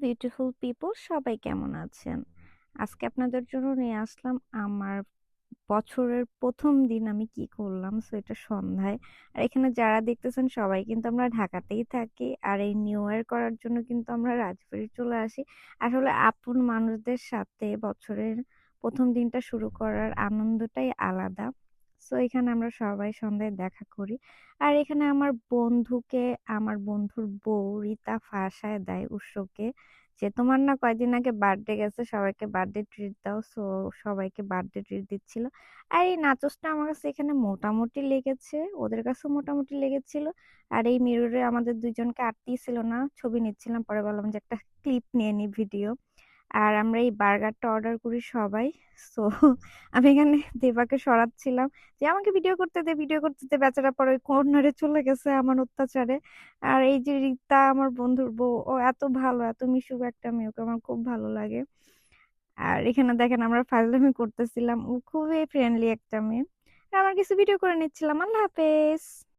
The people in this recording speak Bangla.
বিউটিফুল পিপল, সবাই কেমন আছেন? আজকে আপনাদের জন্য নিয়ে আসলাম আমার বছরের প্রথম দিন আমি কি করলাম। সো এটা সন্ধ্যায়। আর এখানে যারা দেখতেছেন সবাই কিন্তু আমরা ঢাকাতেই থাকি, আর এই নিউ ইয়ার করার জন্য কিন্তু আমরা রাজবাড়ি চলে আসি। আসলে আপন মানুষদের সাথে বছরের প্রথম দিনটা শুরু করার আনন্দটাই আলাদা। সো এখানে আমরা সবাই সন্ধ্যায় দেখা করি। আর এখানে আমার বন্ধুর বউ রিতা ফাঁসায় দেয় উৎসকে যে তোমার না কয়দিন আগে বার্থডে গেছে, সবাইকে বার্থডে ট্রিট দাও। সো সবাইকে বার্থডে ট্রিট দিচ্ছিল। আর এই নাচসটা আমার কাছে এখানে মোটামুটি লেগেছে, ওদের কাছেও মোটামুটি লেগেছিল। আর এই মিররে আমাদের দুইজনকে আটতেই ছিল না, ছবি নিচ্ছিলাম, পরে বললাম যে একটা ক্লিপ নিয়ে নি, ভিডিও। আর আমরা এই বার্গারটা অর্ডার করি সবাই। সো আমি এখানে দেবাকে সরাচ্ছিলাম যে আমাকে ভিডিও করতে দে, ভিডিও করতে দে, বেচারা পরে ওই কর্নারে চলে গেছে আমার অত্যাচারে। আর এই যে রিতা আমার বন্ধুর বউ, ও এত ভালো, এত মিশুক একটা মেয়ে, ওকে আমার খুব ভালো লাগে। আর এখানে দেখেন আমরা ফাজলামি করতেছিলাম, ও খুবই ফ্রেন্ডলি একটা মেয়ে। আর আমার কিছু ভিডিও করে নিচ্ছিলাম। আল্লাহ হাফেজ।